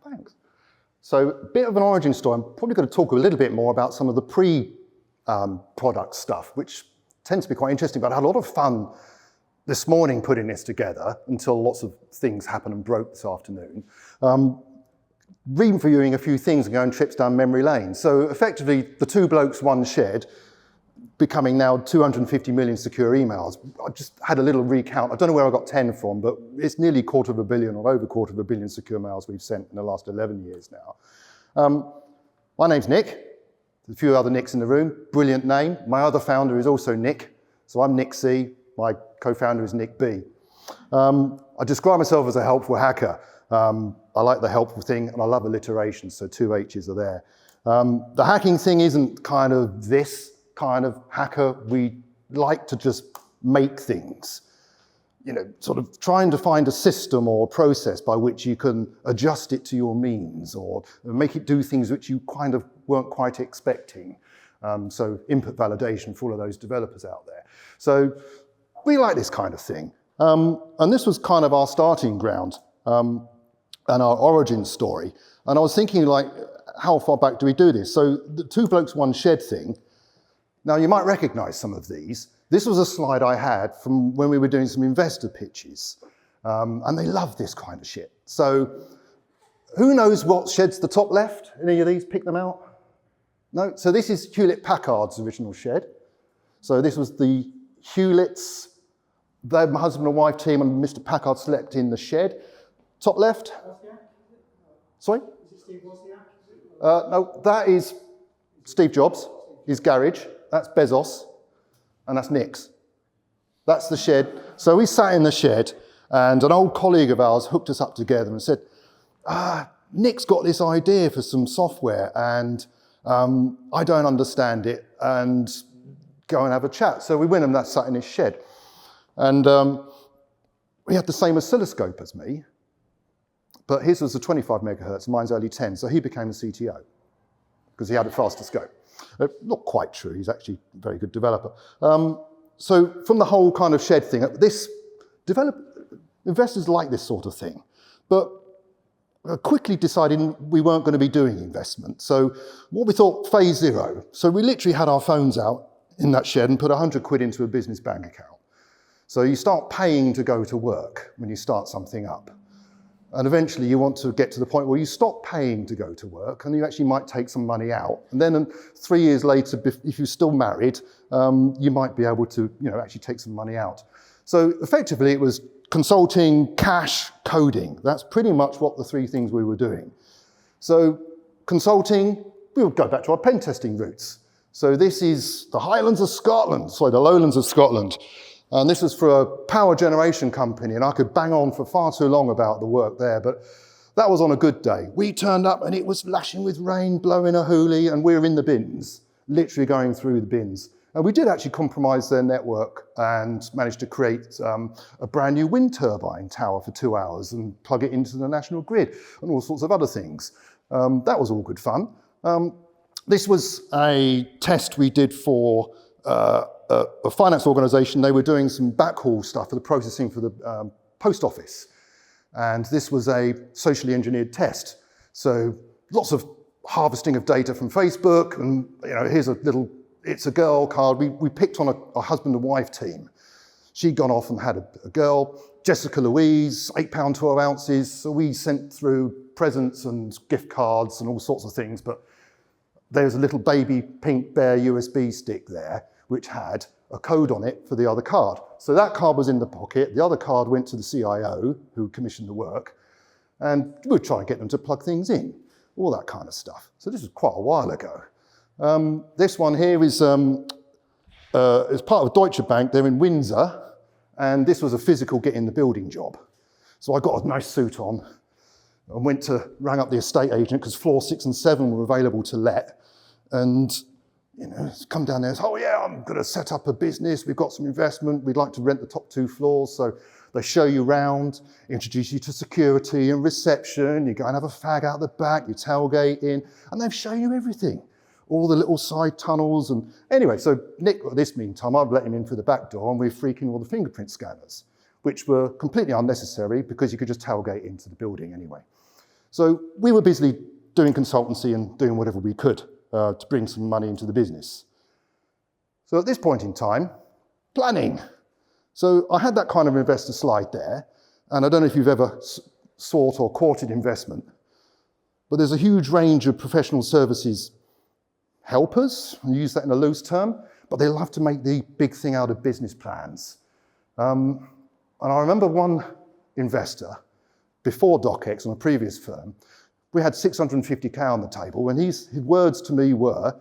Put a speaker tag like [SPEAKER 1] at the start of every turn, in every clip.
[SPEAKER 1] Thanks. So a bit of an origin story. I'm probably going to talk a little bit more about some of the pre-product stuff, which tends to be quite interesting, but I had a lot of fun this morning putting this together until lots of things happened and broke this afternoon. Reviewing a few things and going trips down memory lane. So effectively, the 2 blokes, 1 shed, becoming now 250 million secure emails. I just had a little recount. I don't know where I got 10 from, but it's nearly 250 million or over 250 million secure mails we've sent in the last 11 years now. My name's Nick. There's a few other Nicks in the room. Brilliant name. My other founder is also Nick. So I'm Nick C. My co-founder is Nick B. I describe myself as a helpful hacker. I like the helpful thing, and I love alliteration, so 2 H's are there. The hacking thing isn't kind of this kind of hacker. We like to just make things, sort of trying to find a system or a process by which you can adjust it to your means or make it do things which you kind of weren't quite expecting. So input validation for all of those developers out there. So we like this kind of thing. And this was kind of our starting ground and our origin story. And I was thinking, like, how far back do we do this? So the 2 blokes, 1 shed thing. Now, you might recognize some of these. This was a slide I had from when we were doing some investor pitches. And they love this kind of shit. So who knows what shed's the top left? Any of these? Pick them out? No? So this is Hewlett-Packard's original shed. So this was the Hewlett's, their husband and wife team, and Mr. Packard slept in the shed. Top left? Sorry?
[SPEAKER 2] Is it Steve Wozniak?
[SPEAKER 1] No, that is Steve Jobs, his garage. That's Bezos, and that's Nick's. That's the shed. So we sat in the shed, and an old colleague of ours hooked us up together and said, Nick's got this idea for some software, and I don't understand it, and go and have a chat. So we went and sat in his shed. And he had the same oscilloscope as me, but his was a 25 megahertz, mine's only 10, so he became the CTO because he had a faster scope. Not quite true, he's actually a very good developer. So from the whole kind of shed thing, investors like this sort of thing, but quickly decided we weren't going to be doing investment. So what we thought, phase 0. So we literally had our phones out in that shed and put 100 quid into a business bank account. So you start paying to go to work when you start something up. And eventually you want to get to the point where you stop paying to go to work and you actually might take some money out. And then 3 years later, if you're still married, you might be able to actually take some money out. So effectively it was consulting, cash, coding. That's pretty much what the 3 things we were doing. So consulting, we'll go back to our pen testing roots. So this is the Highlands of Scotland, sorry, the Lowlands of Scotland. And this was for a power generation company, and I could bang on for far too long about the work there, but that was on a good day. We turned up and it was lashing with rain, blowing a hoolie, and we were in the bins, literally going through the bins. And we did actually compromise their network and managed to create a brand new wind turbine tower for 2 hours and plug it into the national grid and all sorts of other things. That was all good fun. This was a test we did for a finance organization. They were doing some backhaul stuff for the processing for the post office. And this was a socially engineered test. So lots of harvesting of data from Facebook, and here's a little it's a girl card. We picked on a husband and wife team. She'd gone off and had a girl, Jessica Louise, £8, 12 ounces. So we sent through presents and gift cards and all sorts of things, but there's a little baby pink bear USB stick there, which had a code on it for the other card. So that card was in the pocket. The other card went to the CIO, who commissioned the work, and we'd try and get them to plug things in, all that kind of stuff. So this was quite a while ago. This one here is part of Deutsche Bank. They're in Windsor, and this was a physical get in the building job. So I got a nice suit on and rang up the estate agent because floor 6 and 7 were available to let. And come down there and say, oh yeah, I'm going to set up a business. We've got some investment. We'd like to rent the top 2 floors. So they show you around, introduce you to security and reception. You go and have a fag out the back, you tailgate in, and they show you everything. All the little side tunnels. And anyway, so Nick, at this meantime, I'd let him in through the back door and we're freaking all the fingerprint scanners, which were completely unnecessary because you could just tailgate into the building anyway. So we were busily doing consultancy and doing whatever we could to bring some money into the business. So at this point in time, planning. So I had that kind of investor slide there, and I don't know if you've ever sought or courted investment, but there's a huge range of professional services helpers, and use that in a loose term, but they love to make the big thing out of business plans. And I remember one investor, before DOQEX on a previous firm, we had 650K on the table, and his words to me were,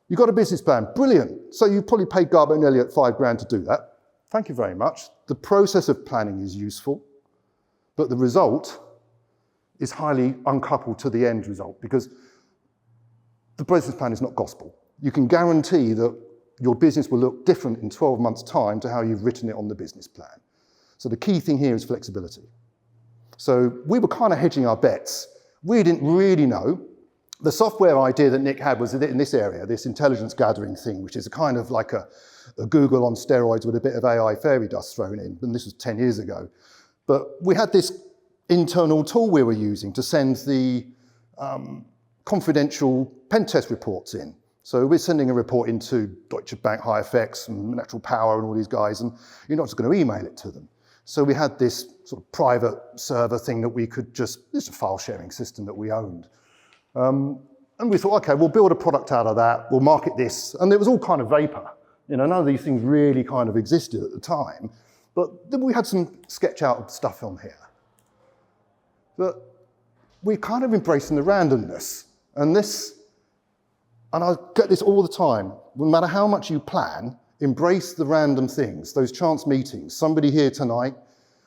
[SPEAKER 1] "You've got a business plan, brilliant. So you probably paid Garbo and Elliott 5 grand to do that. Thank you very much. The process of planning is useful, but the result is highly uncoupled to the end result, because the business plan is not gospel. You can guarantee that your business will look different in 12 months' time to how you've written it on the business plan. So the key thing here is flexibility." So we were kind of hedging our bets. We didn't really know. The software idea that Nick had was in this area, this intelligence gathering thing, which is a kind of like a Google on steroids with a bit of AI fairy dust thrown in, and this was 10 years ago. But we had this internal tool we were using to send the confidential pen test reports in. So we're sending a report into Deutsche Bank, HFX, and Natural Power and all these guys, and you're not just going to email it to them. So we had this sort of private server thing that we could this is a file sharing system that we owned. And we thought, okay, we'll build a product out of that, we'll market this, and it was all kind of vapor. You know, none of these things really kind of existed at the time, but then we had some sketch out stuff on here. But we're kind of embracing the randomness, and I get this all the time, no matter how much you plan, embrace the random things, those chance meetings. Somebody here tonight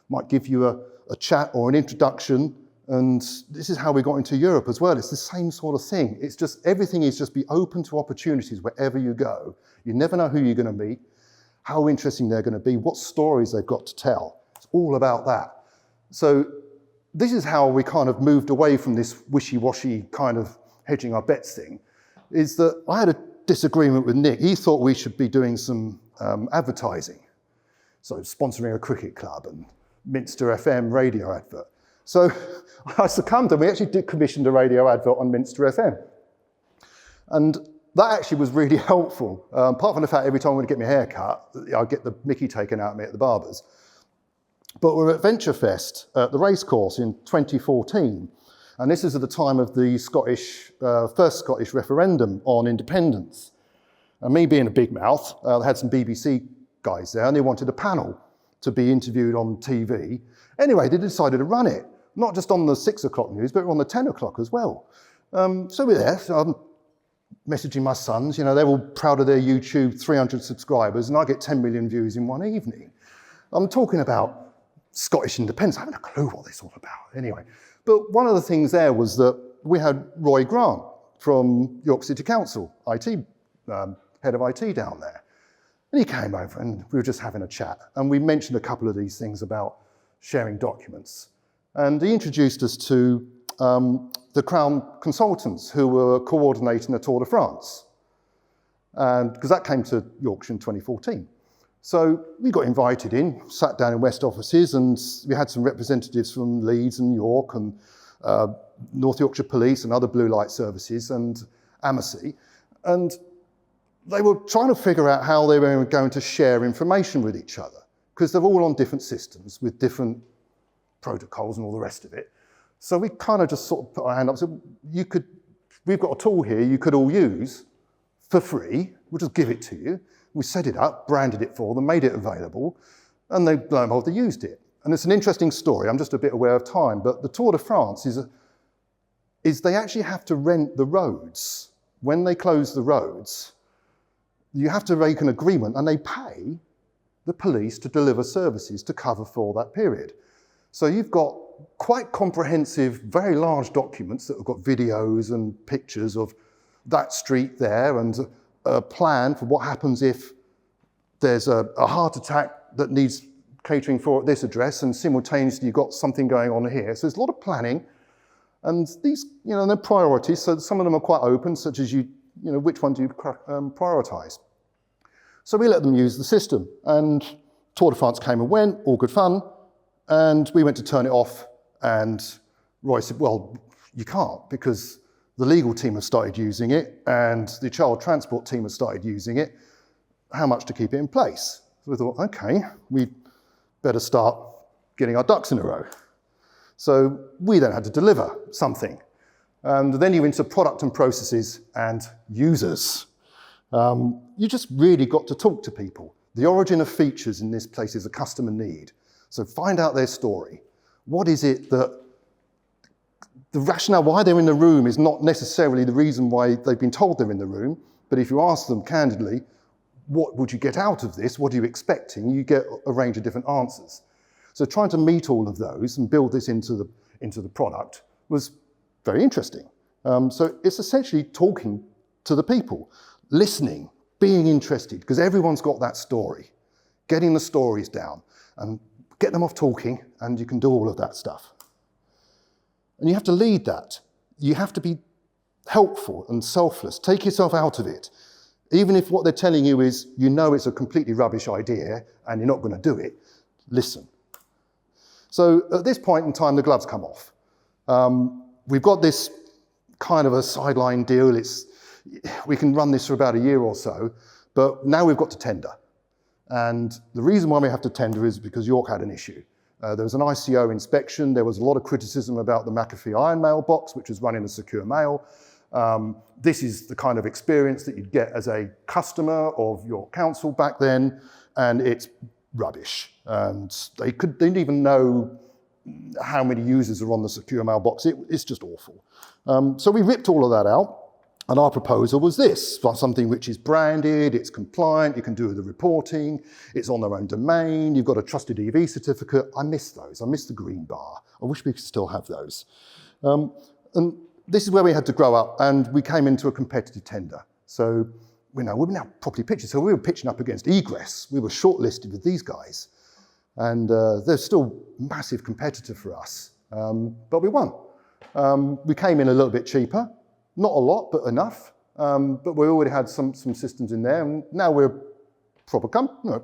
[SPEAKER 1] might give you a chat or an introduction, and this is how we got into Europe as well. It's the same sort of thing. It's just, everything is just be open to opportunities wherever you go. You never know who you're going to meet, how interesting they're going to be, what stories they've got to tell. It's all about that. So this is how we kind of moved away from this wishy-washy kind of hedging our bets thing, is that I had a disagreement with Nick. He thought we should be doing some advertising. So sponsoring a cricket club and Minster FM radio advert. So I succumbed, and we actually commissioned a radio advert on Minster FM. And that actually was really helpful. Apart from the fact every time I would get my hair cut, I'd get the mickey taken out of me at the barber's. But we're at VentureFest at the racecourse in 2014. And this is at the time of the first Scottish referendum on independence. And me being a big mouth, I had some BBC guys there, and they wanted a panel to be interviewed on TV. Anyway, they decided to run it, not just on the 6 o'clock news, but on the 10 o'clock as well. So we're there, so I'm messaging my sons, you know, they're all proud of their YouTube 300 subscribers, and I get 10 million views in one evening. I'm talking about Scottish independence. I haven't a clue what this is all about. Anyway, but one of the things there was that we had Roy Grant from York City Council, IT, head of IT down there. And he came over and we were just having a chat. And we mentioned a couple of these things about sharing documents. And he introduced us to the Crown consultants who were coordinating the Tour de France. And because that came to Yorkshire in 2014. So we got invited in, sat down in West offices, and we had some representatives from Leeds and York and North Yorkshire Police and other blue light services and Amacy. And they were trying to figure out how they were going to share information with each other, because they're all on different systems with different protocols and all the rest of it. So we kind of just sort of put our hand up and said, we've got a tool here you could all use for free. We'll just give it to you. We set it up, branded it for them, made it available, and they, lo and behold, they used it. And it's an interesting story. I'm just a bit aware of time, but the Tour de France is they actually have to rent the roads. When they close the roads, you have to make an agreement, and they pay the police to deliver services to cover for that period. So you've got quite comprehensive, very large documents that have got videos and pictures of that street there, and a plan for what happens if there's a heart attack that needs catering for at this address, and simultaneously you've got something going on here. So there's a lot of planning, and these, you know, they're priorities. So some of them are quite open, such as which one do you prioritize? So we let them use the system, and Tour de France came and went, all good fun, and we went to turn it off, and Roy said, well, you can't, because the legal team have started using it and the child transport team have started using it. How much to keep it in place? So we thought, okay, we better start getting our ducks in a row. So we then had to deliver something. And then you're into product and processes and users. You just really got to talk to people. The origin of features in this place is a customer need. So find out their story. What is it that the rationale why they're in the room is not necessarily the reason why they've been told they're in the room, but if you ask them candidly, what would you get out of this? What are you expecting? You get a range of different answers. So trying to meet all of those and build this into the product was very interesting. So it's essentially talking to the people, listening, being interested, because everyone's got that story, getting the stories down and get them off talking, and you can do all of that stuff. And you have to lead that. You have to be helpful and selfless. Take yourself out of it. Even if what they're telling you is, you know it's a completely rubbish idea and you're not going to do it, listen. So at this point in time, the gloves come off. We've got this kind of a sideline deal. We can run this for about a year or so, but now we've got to tender. And the reason why we have to tender is because York had an issue. There was an ICO inspection. There was a lot of criticism about the McAfee Iron Mailbox, which was running a secure mail. This is the kind of experience that you'd get as a customer of your council back then, and it's rubbish. And they didn't even know how many users are on the secure mailbox. It's just awful. So we ripped all of that out. And our proposal was this, something which is branded, it's compliant, you can do the reporting, it's on their own domain, you've got a trusted EV certificate. I miss those, I miss the green bar. I wish we could still have those. And this is where we had to grow up, and we came into a competitive tender. So we were now properly pitching. So we were pitching up against Egress. We were shortlisted with these guys. And they're still a massive competitor for us, but we won. We came in a little bit cheaper. Not a lot, but enough. But we already had some systems in there, and now we're a proper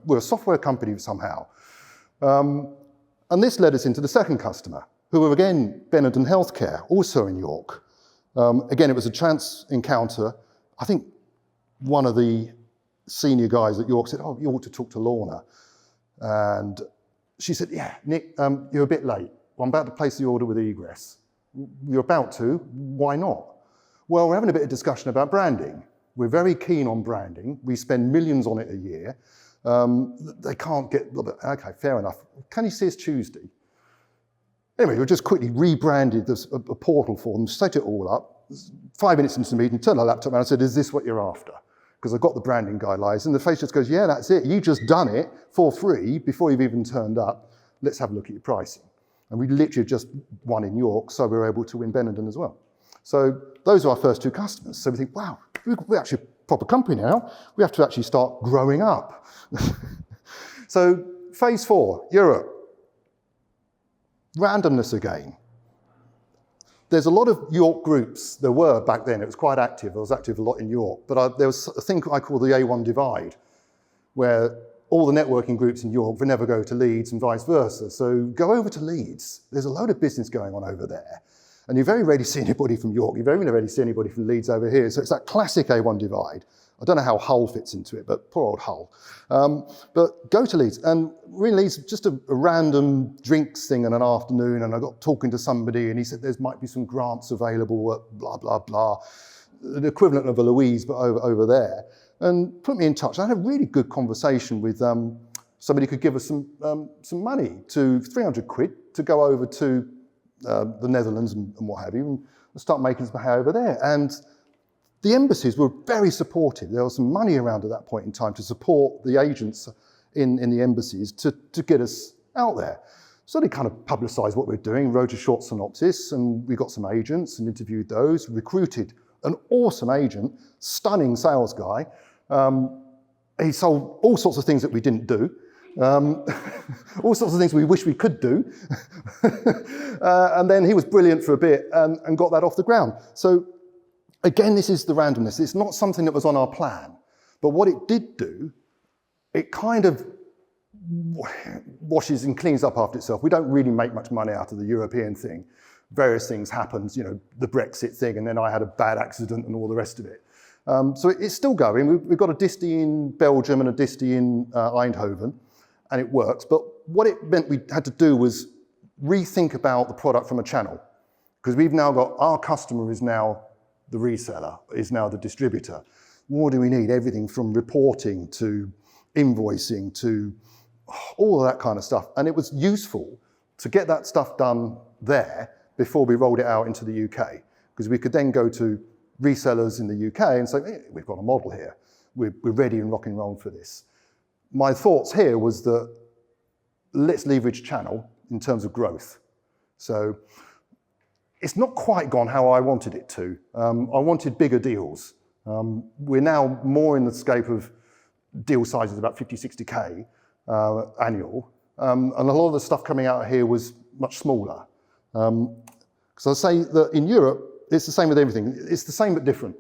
[SPEAKER 1] we're a software company somehow. And this led us into the second customer, who were again Benenden Healthcare, also in York. Again, it was a chance encounter. I think one of the senior guys at York said, "Oh, you ought to talk to Lorna." And she said, "Yeah, Nick, you're a bit late. Well, I'm about to place the order with Egress." "You're about to? Why not?" "Well, we're having a bit of discussion about branding. We're very keen on branding. We spend millions on it a year. They can't get, okay, fair enough. Can you see us Tuesday?" Anyway, we just quickly rebranded a portal for them, set it all up. 5 minutes into the meeting, turned our laptop around and said, "Is this what you're after?" Because I've got the branding guidelines. And the face just goes, "Yeah, that's it. You've just done it for free before you've even turned up. Let's have a look at your pricing." And we literally just won in York, so we were able to win Benenden as well. So those are our first two customers. So we think, wow, we're actually a proper company now. We have to actually start growing up. So phase 4, Europe. Randomness again. There's a lot of York groups. There were back then. It was quite active. I was active a lot in York. But there was a thing I call the A1 divide, where all the networking groups in York would never go to Leeds and vice versa. So go over to Leeds. There's a load of business going on over there. And you very rarely see anybody from York. You very rarely see anybody from Leeds over here. So it's that classic A1 divide. I don't know how Hull fits into it, but poor old Hull. But go to Leeds. And we're in Leeds, just a random drinks thing in an afternoon, and I got talking to somebody, and he said there might be some grants available at blah, blah, blah. The equivalent of a Louise, but over there. And put me in touch. I had a really good conversation with somebody who could give us some money, to 300 quid, to go over to the Netherlands and what have you, and start making some hay over there. And the embassies were very supportive. There was some money around at that point in time to support the agents in the embassies to get us out there. So they kind of publicised what we're doing, wrote a short synopsis, and we got some agents and interviewed those, recruited an awesome agent, stunning sales guy. He sold all sorts of things that we didn't do. All sorts of things we wish we could do. And then he was brilliant for a bit and got that off the ground. So again, this is the randomness. It's not something that was on our plan, but what it did do, it kind of washes and cleans up after itself. We don't really make much money out of the European thing, various things happened, the Brexit thing, and then I had a bad accident and all the rest of it. So it's still going. We've got a disti in Belgium and a disti in Eindhoven, and it works. But what it meant we had to do was rethink about the product from a channel, because we've now got our customer is now the reseller, is now the distributor. What do we need? Everything from reporting to invoicing to all of that kind of stuff. And it was useful to get that stuff done there before we rolled it out into the UK, because we could then go to resellers in the UK and say, hey, we've got a model here. We're ready and rock and roll for this. My thoughts here was that let's leverage channel in terms of growth. So it's not quite gone how I wanted it to. I wanted bigger deals. We're now more in the scope of deal sizes about 50, 60K annual. And a lot of the stuff coming out here was much smaller. Because I say that in Europe, it's the same with everything. It's the same but different.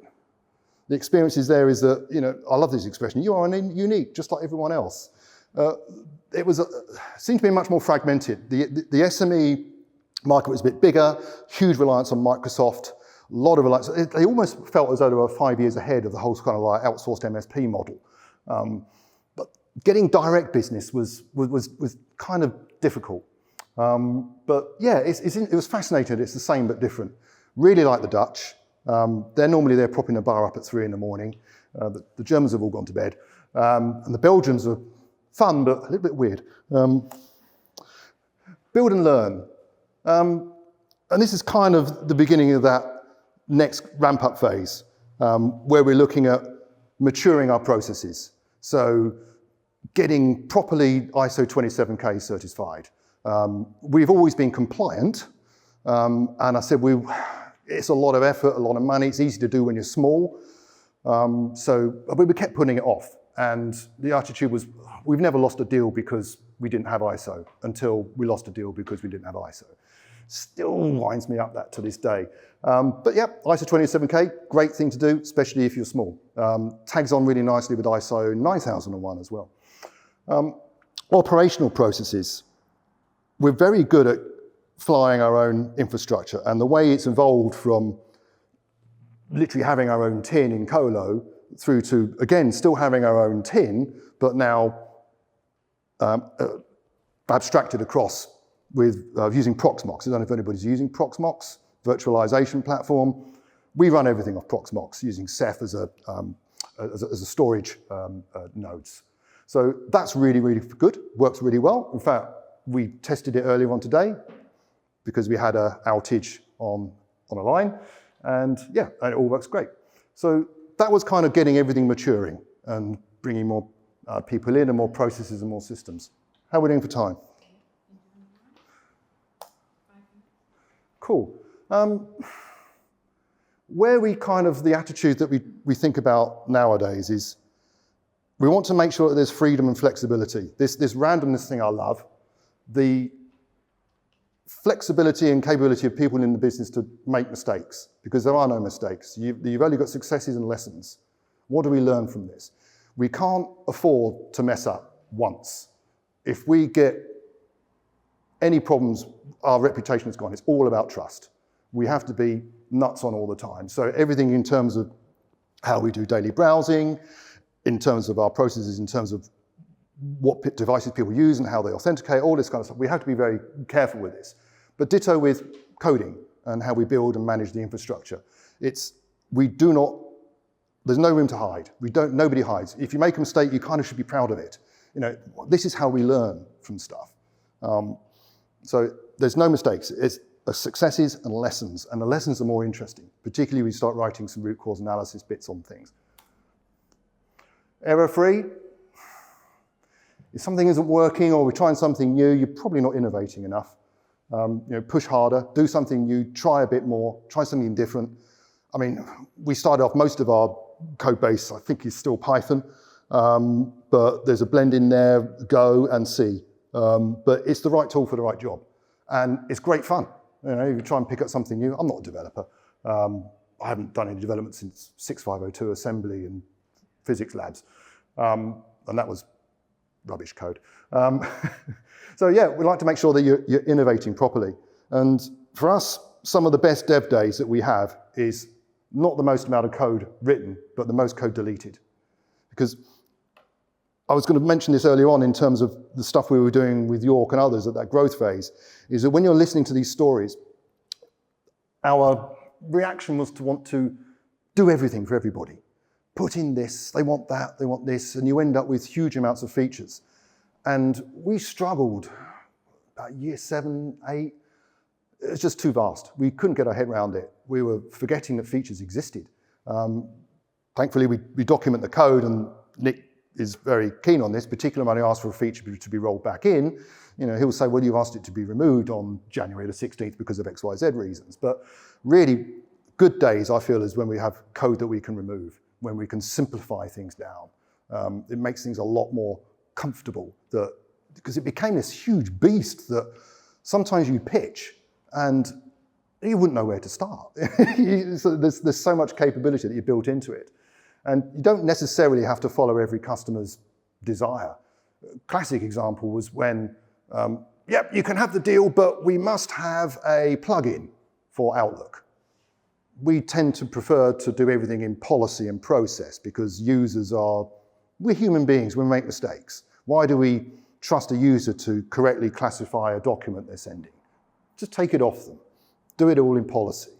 [SPEAKER 1] The experiences there is that, I love this expression, you are unique, just like everyone else. It seemed to be much more fragmented. The SME market was a bit bigger, huge reliance on Microsoft, a lot of reliance. They almost felt as though they were 5 years ahead of the whole kind of like outsourced MSP model. But getting direct business was kind of difficult. But yeah, it was fascinating. It's the same but different. Really like the Dutch. They're normally propping a bar up at 3 in the morning. The Germans have all gone to bed. And the Belgians are fun, but a little bit weird. Build and learn. And this is kind of the beginning of that next ramp-up phase, where we're looking at maturing our processes. So getting properly ISO 27K certified. We've always been compliant, and I said it's a lot of effort, a lot of money. It's easy to do when you're small. So we kept putting it off. And the attitude was, we've never lost a deal because we didn't have ISO until we lost a deal because we didn't have ISO. Still winds me up that to this day. But yeah, ISO 27K, great thing to do, especially if you're small. Tags on really nicely with ISO 9001 as well. Operational processes. We're very good at flying our own infrastructure, and the way it's evolved from literally having our own tin in colo through to, again, still having our own tin, but now abstracted across with using Proxmox. I don't know if anybody's using Proxmox, virtualization platform. We run everything off Proxmox using Ceph as a storage nodes. So that's really, really good, works really well. In fact, we tested it earlier on today because we had an outage on a line, and yeah, and it all works great. So that was kind of getting everything maturing and bringing more people in and more processes and more systems. How are we doing for time? Cool. Where we kind of, the attitude that we think about nowadays is we want to make sure that there's freedom and flexibility. This randomness thing I love. The flexibility and capability of people in the business to make mistakes, because there are no mistakes. You've only got successes and lessons. What do we learn from this? We can't afford to mess up once. If we get any problems, our reputation is gone. It's all about trust. We have to be nuts on all the time. So everything in terms of how we do daily browsing, in terms of our processes, in terms of what devices people use and how they authenticate, all this kind of stuff. We have to be very careful with this. But ditto with coding and how we build and manage the infrastructure. There's no room to hide. Nobody hides. If you make a mistake, you kind of should be proud of it. This is how we learn from stuff. So there's no mistakes. It's successes and the lessons are more interesting, particularly when you start writing some root cause analysis bits on things. Error-free. If something isn't working or we're trying something new, you're probably not innovating enough. Push harder, do something new, try a bit more, try something different. I mean, we started off, most of our code base, I think, is still Python, but there's a blend in there, Go and C. But it's the right tool for the right job. And it's great fun. If you try and pick up something new, I'm not a developer. I haven't done any development since 6502 assembly and physics labs. And that was rubbish code. So yeah, we like to make sure that you're innovating properly. And for us, some of the best dev days that we have is not the most amount of code written, but the most code deleted. Because I was going to mention this earlier on in terms of the stuff we were doing with York and others at that growth phase, is that when you're listening to these stories, our reaction was to want to do everything for everybody. Put in this, they want that, they want this, and you end up with huge amounts of features. And we struggled about year 7, 8. It's just too vast. We couldn't get our head around it. We were forgetting that features existed. Thankfully, we document the code, and Nick is very keen on this, particularly when I ask for a feature to be rolled back in. You know, he'll say, well, you've asked it to be removed on January the 16th because of X, Y, Z reasons. But really, good days, I feel, is when we have code that we can remove, when we can simplify things down. It makes things a lot more comfortable, because it became this huge beast that sometimes you pitch and you wouldn't know where to start. So there's so much capability that you built into it. And you don't necessarily have to follow every customer's desire. Classic example was when, yep, you can have the deal, but we must have a plugin for Outlook. We tend to prefer to do everything in policy and process because we're human beings, we make mistakes. Why do we trust a user to correctly classify a document they're sending? Just take it off them. Do it all in policy.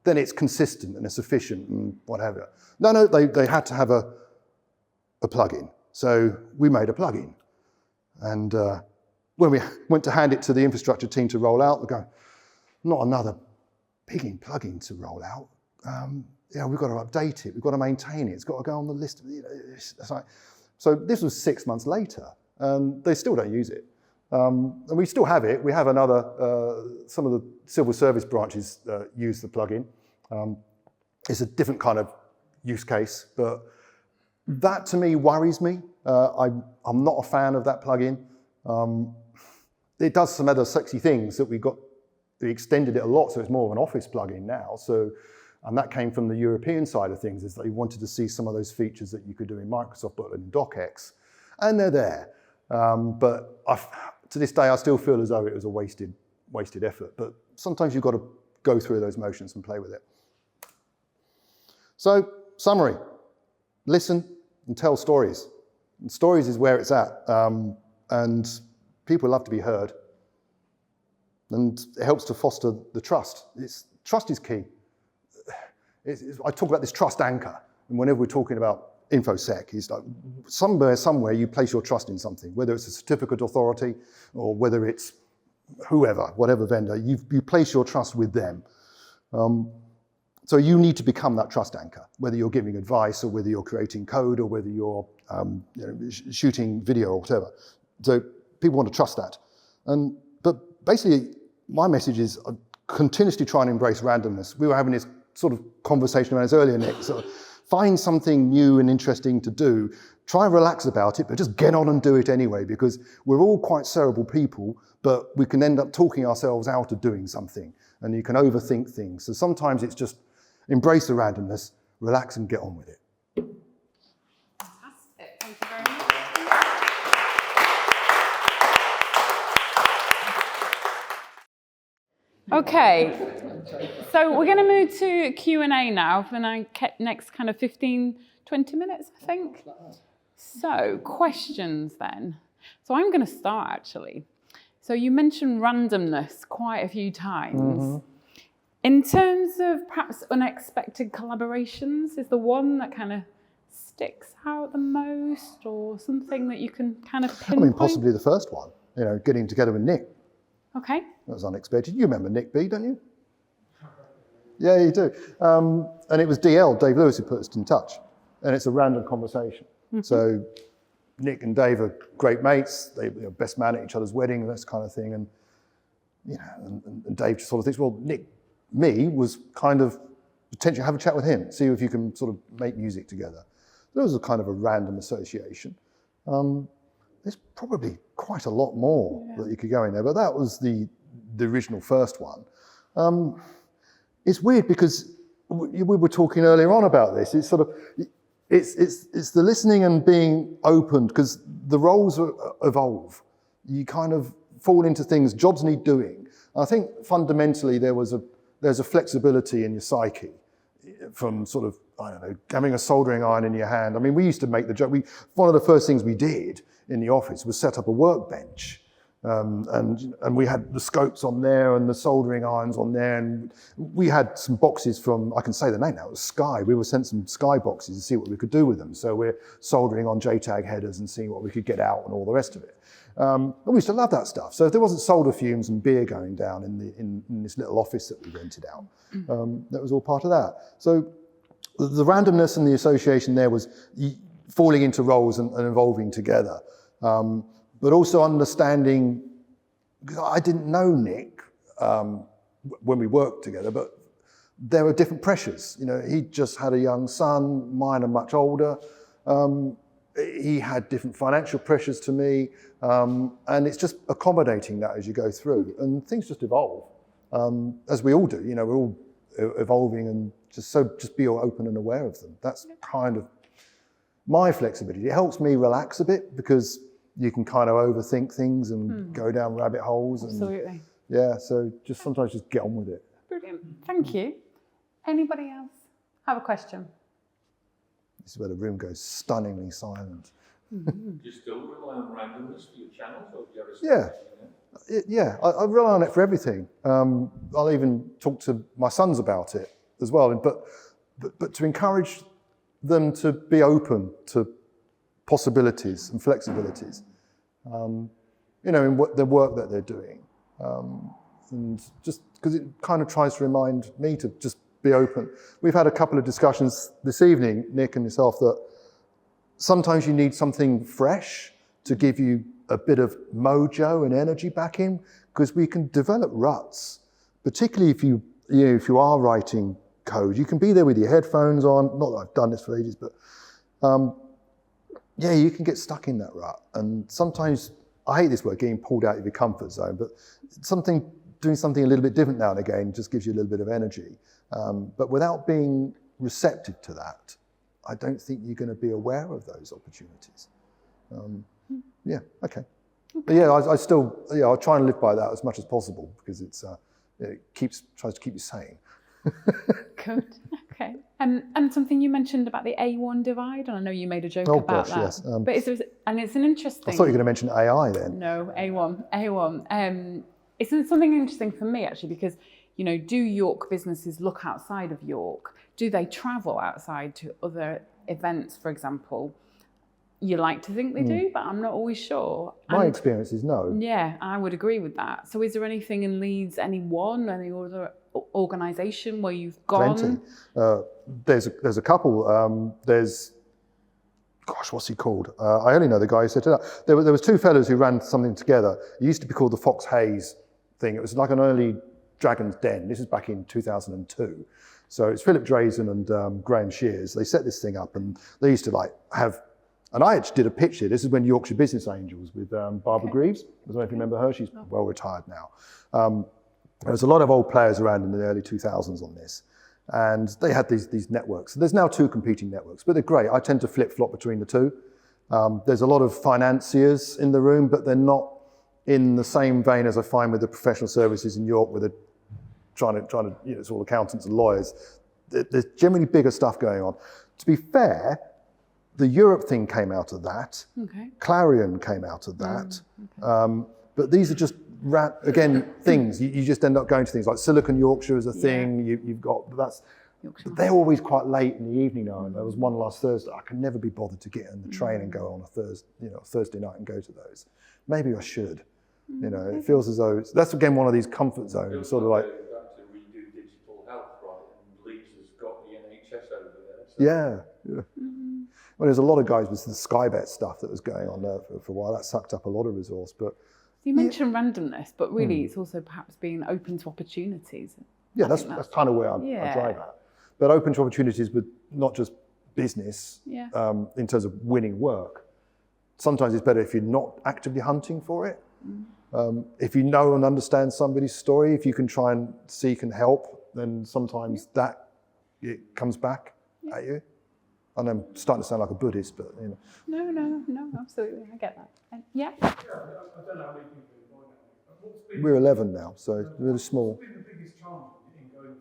[SPEAKER 1] Then it's consistent and it's efficient and whatever. No, they had to have a plugin. So we made a plugin. And when we went to hand it to the infrastructure team to roll out, they go, not another pigging plugin to roll out. We've got to update it. We've got to maintain it. It's got to go on the list. It's like, so this was 6 months later. They still don't use it. And we still have it. We have some of the civil service branches use the plugin. It's a different kind of use case, but that to me worries me. I'm not a fan of that plugin. It does some other sexy things that we extended it a lot, so it's more of an Office plugin now. And that came from the European side of things, is they wanted to see some of those features that you could do in Microsoft, but in DOQEX, and they're there. But to this day, I still feel as though it was a wasted effort. But sometimes you've got to go through those motions and play with it. So, summary: listen and tell stories. And stories is where it's at, and people love to be heard. And it helps to foster the trust. Trust is key. I talk about this trust anchor, and whenever we're talking about InfoSec, it's like somewhere you place your trust in something, whether it's a certificate authority or whether it's whatever vendor, you place your trust with them. So you need to become that trust anchor, whether you're giving advice or whether you're creating code or whether you're shooting video or whatever. So people want to trust that. But basically, my message is continuously try and embrace randomness. We were having this sort of conversation around this earlier, Nick. So find something new and interesting to do. Try and relax about it, but just get on and do it anyway, because we're all quite cerebral people, but we can end up talking ourselves out of doing something, and you can overthink things. So sometimes it's just embrace the randomness, relax and get on with it.
[SPEAKER 3] Fantastic, thank you very much. Okay, so we're going to move to Q&A now for the next kind of 15, 20 minutes, I think. So, questions then. So I'm going to start, actually. So you mentioned randomness quite a few times. Mm-hmm. In terms of perhaps unexpected collaborations, is the one that kind of sticks out the most, or something that you can kind of pinpoint?
[SPEAKER 1] I mean, possibly the first one, getting together with Nick.
[SPEAKER 3] Okay.
[SPEAKER 1] That was unexpected. You remember Nick B, don't you? Yeah, you do. And it was DL, Dave Lewis, who put us in touch. And it's a random conversation. Mm-hmm. So Nick and Dave are great mates. They were best man at each other's wedding, this kind of thing. And and Dave just sort of thinks, well, me was kind of potentially have a chat with him, see if you can sort of make music together. There was a kind of a random association. There's probably quite a lot more that you could go in there, but that was the original first one. It's weird because we were talking earlier on about this. It's sort of it's the listening and being open, because the roles evolve. You kind of fall into things. Jobs need doing. I think fundamentally there was there's a flexibility in your psyche from sort of, I don't know, having a soldering iron in your hand. I mean, we used to make the joke, one of the first things we did in the office was set up a workbench. And we had the scopes on there and the soldering irons on there, and we had some boxes from, I can say the name now, it was Sky. We were sent some Sky boxes to see what we could do with them. So we're soldering on JTAG headers and seeing what we could get out and all the rest of it. And we used to love that stuff. So if there wasn't solder fumes and beer going down in this little office that we rented out, that was all part of that. So the randomness and the association there was falling into roles and evolving together. But also understanding, because I didn't know Nick when we worked together, but there were different pressures. You know, he just had a young son, mine are much older. He had different financial pressures to me, and it's just accommodating that as you go through, and things just evolve, as we all do. You know, we're all evolving, and just be open and aware of them. That's kind of my flexibility. It helps me relax a bit because you can kind of overthink things and go down rabbit holes.
[SPEAKER 3] Absolutely.
[SPEAKER 1] Yeah, so sometimes just get on with it.
[SPEAKER 3] Brilliant. Thank you. Anybody else have a question?
[SPEAKER 1] This is where the room goes stunningly silent.
[SPEAKER 2] Do you still rely on randomness for your channels, or do you have a strategy?
[SPEAKER 1] Yeah, I rely on it for everything. I'll even talk to my sons about it as well. But to encourage them to be open to possibilities and flexibilities, you know, in the work that they're doing. And just because it kind of tries to remind me to just be open. We've had a couple of discussions this evening, Nick and yourself, that sometimes you need something fresh to give you a bit of mojo and energy back in, because we can develop ruts, particularly if you are writing code. You can be there with your headphones on, not that I've done this for ages, but yeah, you can get stuck in that rut. And sometimes, I hate this word, getting pulled out of your comfort zone, but doing something a little bit different now and again just gives you a little bit of energy. But without being receptive to that, I don't think you're going to be aware of those opportunities. Yeah, okay. But yeah, I'll try and live by that as much as possible, because it tries to keep you sane.
[SPEAKER 3] Good. Okay. And something you mentioned about the A1 divide, and I know you made a joke about that.
[SPEAKER 1] Yes.
[SPEAKER 3] But it's an interesting.
[SPEAKER 1] I thought you were going to mention AI then.
[SPEAKER 3] No, A1. It's something interesting for me actually, because you know, do York businesses look outside of York? Do they travel outside to other events, for example? You like to think they do, but I'm not always sure.
[SPEAKER 1] My experience is no.
[SPEAKER 3] Yeah, I would agree with that. So is there anything in Leeds, any other organisation where you've gone?
[SPEAKER 1] Plenty. There's a couple. Gosh, what's he called? I only know the guy who set it up. There was two fellows who ran something together. It used to be called the Fox Hayes thing. It was like an early Dragon's Den. This is back in 2002. So it's Philip Drazen and Graham Shears. They set this thing up, and they used to have. And I actually did a pitch here. This is when Yorkshire Business Angels with Barbara Greaves. I don't know if you remember her. She's well retired now. There was a lot of old players around in the early 2000s on this. And they had these networks. There's now two competing networks, but they're great. I tend to flip-flop between the two. There's a lot of financiers in the room, but they're not in the same vein as I find with the professional services in York, where they're trying to, it's all accountants and lawyers. There's generally bigger stuff going on. To be fair, the Europe thing came out of that. Okay. Clarion came out of that. Okay. But these are just, things. You just end up going to things like Silicon Yorkshire is a thing. You've got, but they're always quite late in the evening now. And there was one last Thursday. I can never be bothered to get on the train and go on a Thursday night and go to those. Maybe I should. It feels as though that's again one of these comfort zones, sort of like.
[SPEAKER 2] To redo digital health, right? And Leeds has got the NHS over there. So.
[SPEAKER 1] Yeah. Well, there's a lot of guys with the Skybet stuff that was going on there for a while. That sucked up a lot of resource, but.
[SPEAKER 3] You mentioned randomness, but really it's also perhaps being open to opportunities.
[SPEAKER 1] Yeah, that's kind of where I drive at. But open to opportunities with not just business in terms of winning work. Sometimes it's better if you're not actively hunting for it. If you know and understand somebody's story, if you can try and seek and help, then sometimes it comes back at you. And I'm starting to sound like a Buddhist, but
[SPEAKER 3] No, absolutely, I get that. Yeah.
[SPEAKER 2] I don't know how many people are involved.
[SPEAKER 1] We're 11 now, so really small.
[SPEAKER 2] What's been the biggest challenge in going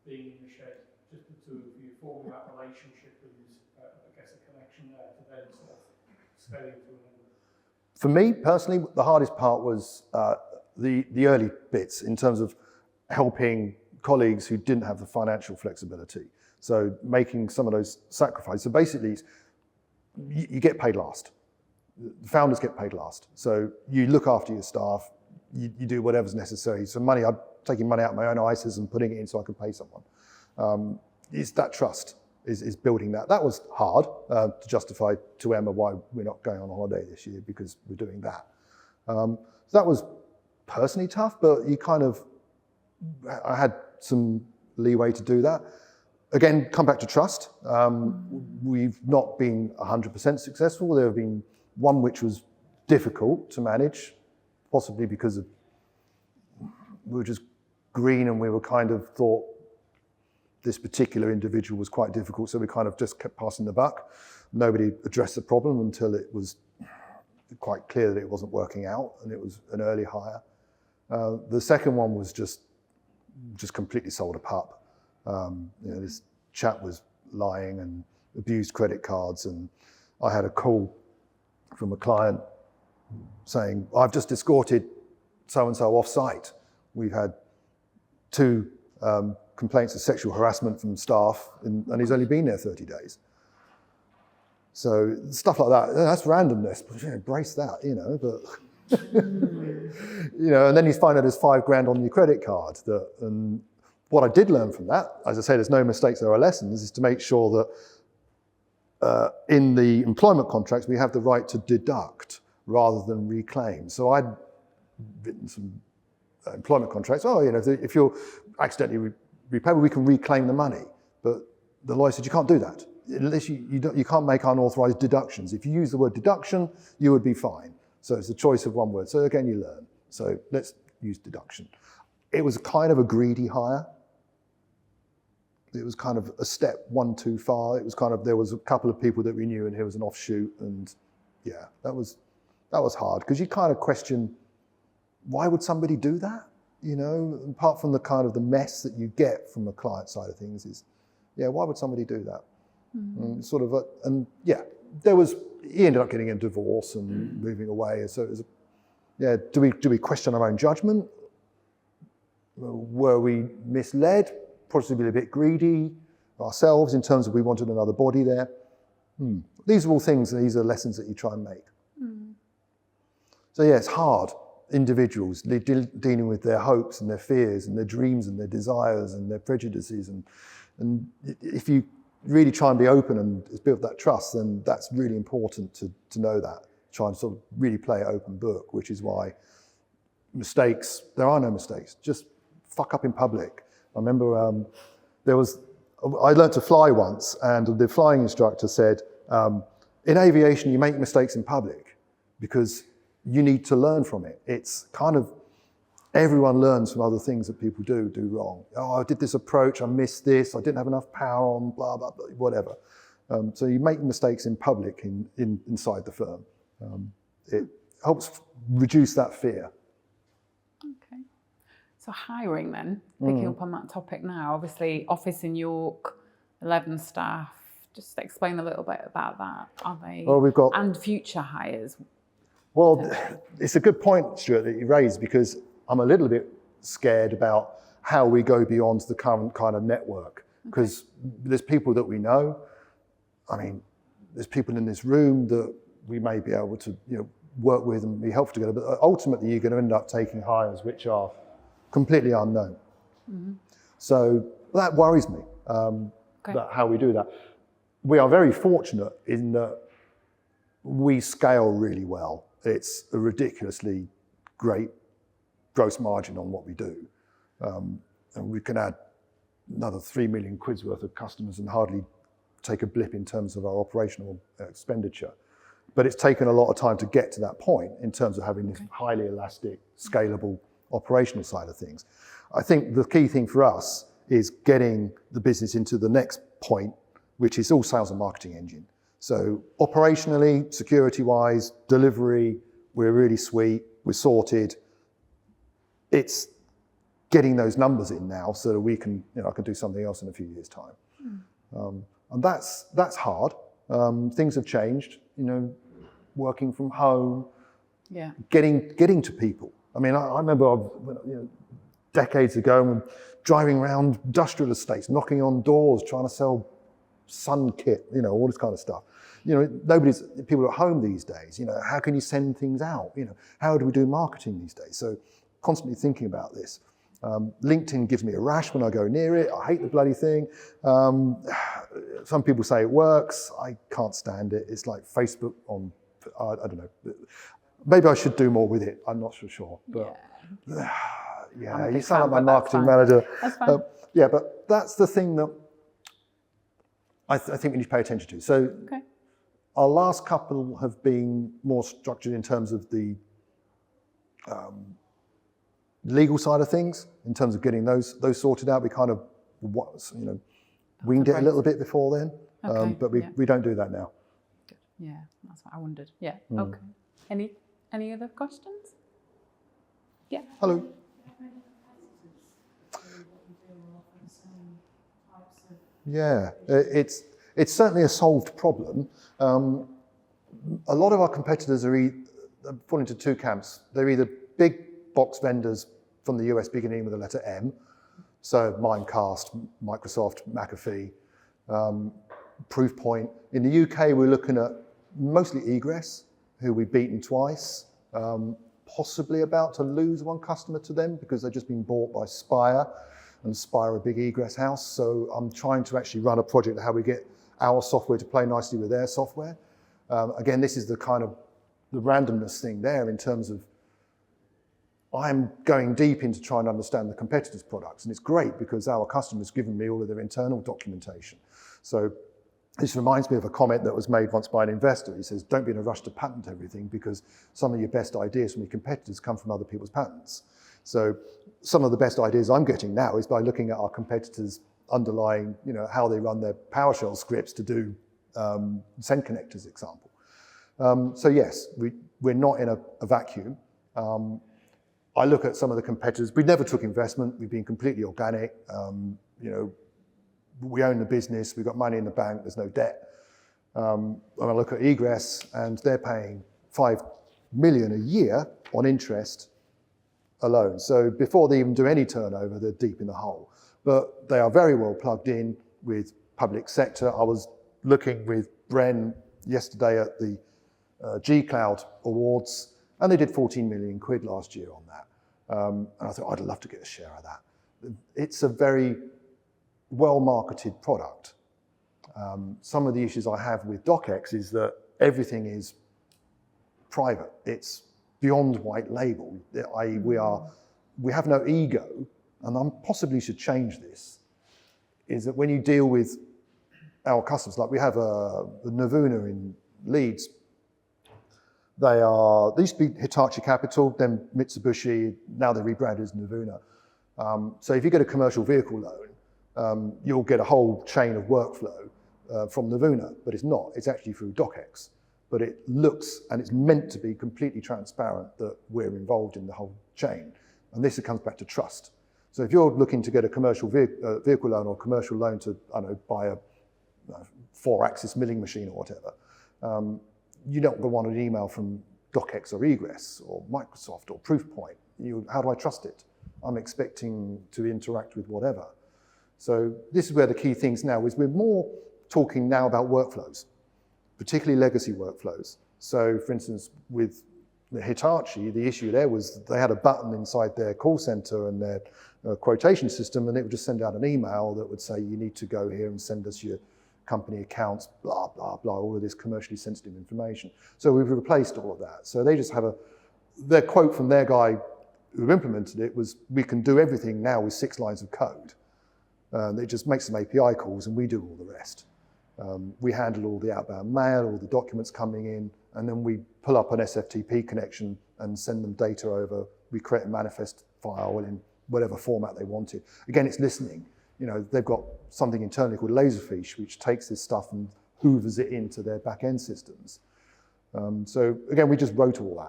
[SPEAKER 2] being in the shed, just the two of you forming that relationship and I guess a connection there to then sort of scaling to another?
[SPEAKER 1] For me personally, the hardest part was the early bits in terms of helping colleagues who didn't have the financial flexibility. So making some of those sacrifices. So basically, you get paid last. The founders get paid last. So you look after your staff, you do whatever's necessary. So money, I'm taking money out of my own ISAs and putting it in so I can pay someone. It's that trust is building that. That was hard to justify to Emma why we're not going on holiday this year, because we're doing that. So that was personally tough, but I had some leeway to do that. Again, come back to trust. We've not been 100% successful. There have been one which was difficult to manage, possibly because we were just green and we were kind of thought this particular individual was quite difficult, so we kind of just kept passing the buck. Nobody addressed the problem until it was quite clear that it wasn't working out and it was an early hire. The second one was just completely sold a pup. This chap was lying and abused credit cards, and I had a call from a client saying, I've just escorted so-and-so off-site. We've had 2 complaints of sexual harassment from staff, and he's only been there 30 days. So stuff like that, that's randomness, but embrace that, but and then you find out there's $5,000 on your credit card. And what I did learn from that, as I say, there's no mistakes, there are lessons, is to make sure that in the employment contracts, we have the right to deduct rather than reclaim. So I'd written some employment contracts. If you're accidentally repayable, we can reclaim the money. But the lawyer said you can't do that. Unless you can't make unauthorized deductions. If you use the word deduction, you would be fine. So it's a choice of one word. So again, you learn. So let's use deduction. It was kind of a greedy hire. It was kind of a step 1 too far. It was there was a couple of people that we knew, and here was an offshoot, and yeah, that was hard, because you kind of question, why would somebody do that? Apart from the mess that you get from the client side of things is, why would somebody do that? Mm-hmm. He ended up getting a divorce and moving away. So it was, do we question our own judgment? Were we misled? Possibly a bit greedy ourselves in terms of we wanted another body there. These are all things, and these are lessons that you try and make. So it's hard. Individuals dealing with their hopes and their fears and their dreams and their desires and their prejudices, and if you really try and be open and build that trust, then that's really important to know that. Try and sort of really play an open book, which is why there are no mistakes. Just fuck up in public. I remember I learned to fly once, and the flying instructor said, in aviation, you make mistakes in public because you need to learn from it. It's kind of, everyone learns from other things that people do wrong. Oh, I did this approach, I missed this, I didn't have enough power on, blah, blah, blah, whatever. So you make mistakes in public inside the firm. It helps reduce that fear.
[SPEAKER 3] Okay. So hiring then, picking up on that topic now, obviously office in York, 11 staff. Just explain a little bit about that. Are they, and future hires?
[SPEAKER 1] Well, it's a good point, Stuart, that you raised, because I'm a little bit scared about how we go beyond the current kind of network, because there's people that we know. I mean, there's people in this room that we may be able to work with and be helpful together, but ultimately you're going to end up taking hires which are completely unknown. Mm-hmm. So that worries me, about how we do that. We are very fortunate in that we scale really well. It's a ridiculously great gross margin on what we do. And we can add another 3 million quid's worth of customers and hardly take a blip in terms of our operational expenditure. But it's taken a lot of time to get to that point in terms of having this highly elastic, scalable operational side of things. I think the key thing for us is getting the business into the next point, which is all sales and marketing engine. So operationally, security-wise, delivery, we're really sweet, we're sorted. It's getting those numbers in now so that we can, I can do something else in a few years' time. And that's hard. Things have changed, working from home, getting to people. I mean, I remember decades ago driving around industrial estates, knocking on doors, trying to sell sun kit, all this kind of stuff. People are at home these days, how can you send things out? How do we do marketing these days? So constantly thinking about this. LinkedIn gives me a rash when I go near it. I hate the bloody thing. Some people say it works. I can't stand it. It's like Facebook on, I don't know. Maybe I should do more with it. I'm not so sure. But yeah, you sound like my marketing manager.
[SPEAKER 3] That's fine.
[SPEAKER 1] But that's the thing that I think we need to pay attention to. So our last couple have been more structured in terms of the legal side of things, in terms of getting those sorted out. We kind of winged it a little bit before then, but we don't do that now.
[SPEAKER 3] Good. Yeah, that's what I wondered. Yeah. Okay. Any other questions? Yeah.
[SPEAKER 1] Hello. Yeah, it's certainly a solved problem. A lot of our competitors fall into two camps. They're either big box vendors from the US beginning with the letter M, so Mimecast, Microsoft, McAfee, Proofpoint. In the UK, we're looking at mostly Egress, who we've beaten twice, possibly about to lose one customer to them because they've just been bought by Spire, and Spire are a big Egress house. So I'm trying to actually run a project of how we get our software to play nicely with their software. Again, this is the kind of the randomness thing there in terms of I'm going deep into trying to understand the competitors' products, and it's great because our customers given me all of their internal documentation. So this reminds me of a comment that was made once by an investor. He says, don't be in a rush to patent everything because some of your best ideas from your competitors come from other people's patents. So some of the best ideas I'm getting now is by looking at our competitors' underlying, how they run their PowerShell scripts to do send connectors example. So yes, we're not in a vacuum. I look at some of the competitors. We never took investment. We've been completely organic. We own the business. We've got money in the bank. There's no debt. When I look at Egress, and they're paying $5 million a year on interest alone. So before they even do any turnover, they're deep in the hole. But they are very well plugged in with public sector. I was looking with Bren yesterday at the G Cloud Awards, and they did 14 million quid last year on that. And I thought, I'd love to get a share of that. It's a very well-marketed product. Some of the issues I have with DOQEX is that everything is private. It's beyond white label. We have no ego, and I possibly should change this, is that when you deal with our customers, like we have the Navuna in Leeds, they used to be Hitachi Capital, then Mitsubishi, now they're rebranded as Navuna. So if you get a commercial vehicle loan, you'll get a whole chain of workflow from Navuna, but it's not. It's actually through DOQEX. But it looks, and it's meant to be completely transparent that we're involved in the whole chain. And this comes back to trust. So if you're looking to get a commercial vehicle loan or commercial loan to, buy a 4-axis milling machine or whatever, you don't want an email from DOQEX or Egress or Microsoft or Proofpoint. How do I trust it? I'm expecting to interact with whatever. So this is where the key things now is we're more talking now about workflows, particularly legacy workflows. So for instance, with the Hitachi, the issue there was they had a button inside their call center and their quotation system, and it would just send out an email that would say, you need to go here and send us your company accounts, blah, blah, blah, all of this commercially sensitive information. So we've replaced all of that. So they just have their quote from their guy who implemented it was, we can do everything now with 6 lines of code. It just makes some API calls and we do all the rest. We handle all the outbound mail, all the documents coming in, and then we pull up an SFTP connection and send them data over. We create a manifest file in whatever format they wanted. Again, it's listening. They've got something internally called Laserfish, which takes this stuff and hoovers it into their back-end systems. So again, we just wrote all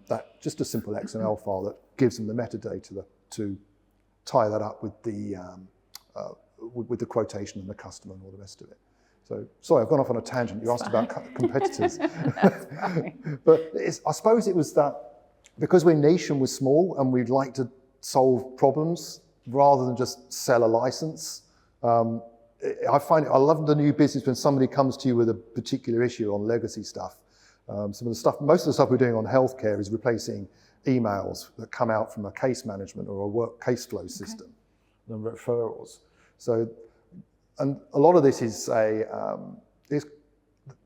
[SPEAKER 1] that. Just a simple XML file that gives them the metadata to tie that up with the quotation and the customer and all the rest of it. So, sorry, I've gone off on a tangent. You asked about competitors. But I suppose it was that because we're niche and we're small and we'd like to solve problems rather than just sell a license. I love the new business when somebody comes to you with a particular issue on legacy stuff. Most of the stuff we're doing on healthcare is replacing emails that come out from a case management or a work case flow system, and referrals. So, and a lot of this is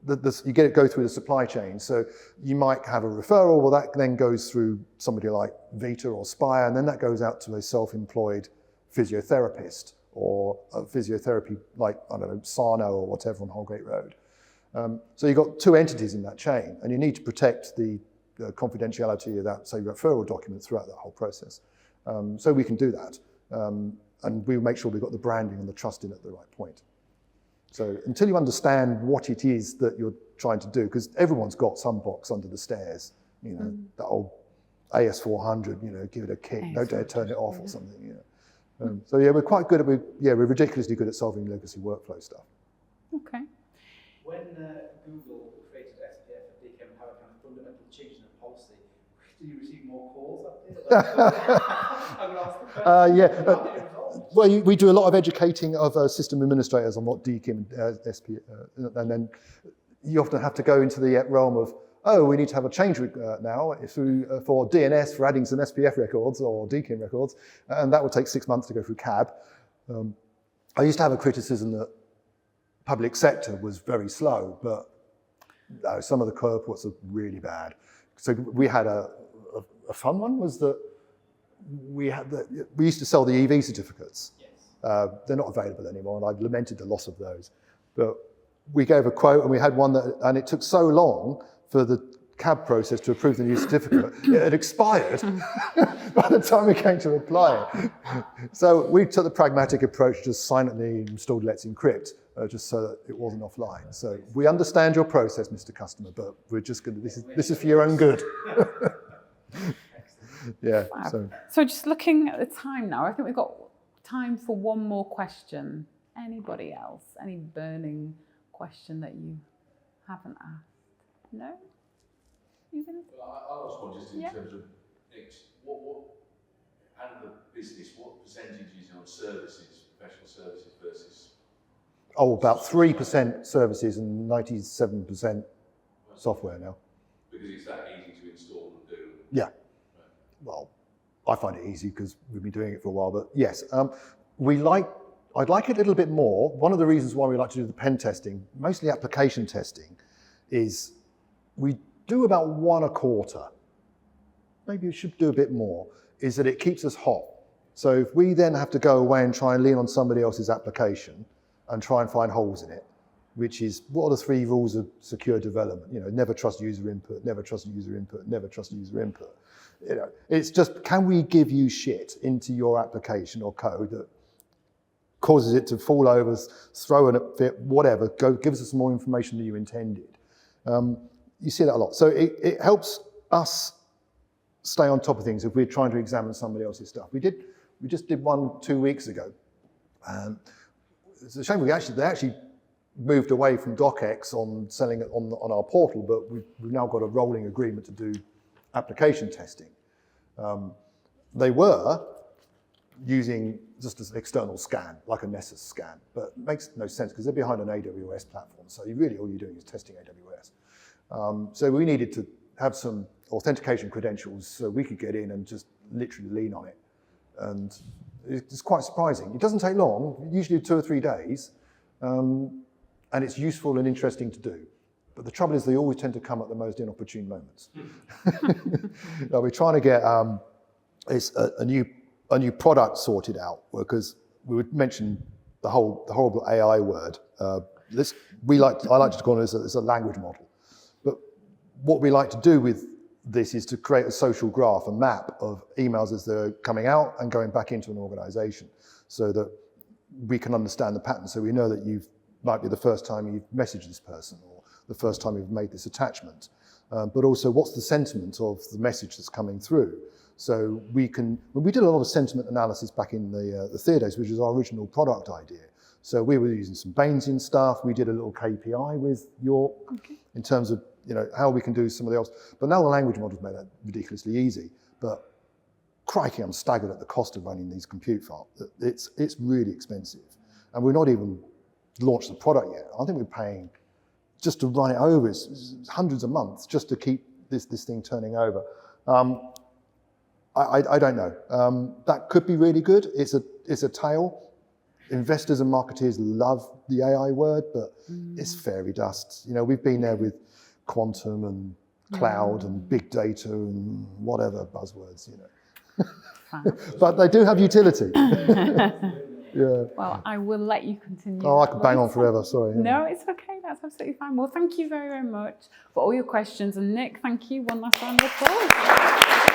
[SPEAKER 1] you get it go through the supply chain. So you might have a referral, well that then goes through somebody like Vita or Spire, and then that goes out to a self-employed physiotherapist or a physiotherapy like, I don't know, Sarno or whatever on Holgate Road. So you've got two entities in that chain, and you need to protect the confidentiality of that, say, referral document throughout that whole process. So we can do that. And we'll make sure we've got the branding and the trust in at the right point. So until you understand what it is that you're trying to do, because everyone's got some box under the stairs, you know, that old AS400, you know, give it a kick, don't dare turn it off or something, you know. So yeah, we're quite good at, we're ridiculously good at solving legacy workflow stuff.
[SPEAKER 3] Okay.
[SPEAKER 4] When Google created SPF and DKIM and had a kind of fundamental change in the policy, did you receive more calls I'm going to ask the question.
[SPEAKER 1] Yeah. Well, we do a lot of educating of system administrators on what DKIM SPF, and then you often have to go into the realm of, oh, we need to have a change now for DNS for adding some SPF records or DKIM records, and that would take 6 months to go through CAB. I used to have a criticism that public sector was very slow, but no, some of the core reports are really bad. So we had a fun one was that we used to sell the EV certificates.
[SPEAKER 4] Yes.
[SPEAKER 1] They're not available anymore, and I lamented the loss of those. But we gave a quote, and we had one and it took so long for the CAB process to approve the new certificate, it had expired by the time we came to apply it. So we took the pragmatic approach, just silently installed Let's Encrypt, just so that it wasn't offline. So we understand your process, Mr. Customer, but we're just going to, this is for your own good. Yeah.
[SPEAKER 3] So just looking at the time now, I think we've got time for one more question. Anybody else? Any burning question that you haven't asked? No?
[SPEAKER 5] Well, I was one just in terms of what and the business, what percentage is on services, professional services versus?
[SPEAKER 1] Oh, about 3% services and 97% software now.
[SPEAKER 5] Because it's that easy to install and do.
[SPEAKER 1] Yeah.
[SPEAKER 5] Right.
[SPEAKER 1] Well, I find it easy because we've been doing it for a while, but yes, I'd like it a little bit more. One of the reasons why we like to do the pen testing, mostly application testing, is we do about 1 a quarter. Maybe we should do a bit more, is that it keeps us hot. So if we then have to go away and try and lean on somebody else's application and try and find holes in it, which is, what are the 3 rules of secure development? You know, never trust user input, never trust user input, never trust user input. You know, it's just, can we give you shit into your application or code that causes it to fall over, throw in a fit, whatever, give us some more information than you intended. You see that a lot. So it helps us stay on top of things if we're trying to examine somebody else's stuff. We just did one 2 weeks ago. It's a shame they actually moved away from DOQEX on selling it on our portal, but we've now got a rolling agreement to do application testing. They were using just an external scan, like a Nessus scan, but it makes no sense because they're behind an AWS platform. So really all you're doing is testing AWS. So we needed to have some authentication credentials so we could get in and just literally lean on it. And it's quite surprising. It doesn't take long, usually 2 or 3 days, and it's useful and interesting to do. But the trouble is they always tend to come at the most inopportune moments. Now, we're trying to get a new product sorted out, because we would mention the horrible AI word. I like to call it as a language model. But what we like to do with this is to create a social graph, a map of emails as they're coming out and going back into an organization, so that we can understand the pattern. So we know that might be the first time you've messaged this person, or the first time you've made this attachment. but also what's the sentiment of the message that's coming through. So we did a lot of sentiment analysis back in the Theatre days, which was our original product idea. So we were using some Bayesian stuff. We did a little KPI with York in terms of how we can do some of the else. But now the language models made that ridiculously easy. But crikey, I'm staggered at the cost of running these compute farms. It's really expensive, and we're not even launched the product yet. I think we're paying just to run it over it's hundreds of months just to keep this thing turning over. I don't know. That could be really good. It's a tale. Investors and marketeers love the AI word, but it's fairy dust. We've been there with quantum and cloud and big data and whatever buzzwords, But they do have utility. Yeah.
[SPEAKER 3] Well, I will let you continue.
[SPEAKER 1] Oh, I could bang on forever, sorry. Yeah.
[SPEAKER 3] No, it's okay, that's absolutely fine. Well, thank you very, very much for all your questions. And Nick, thank you. One last round of applause.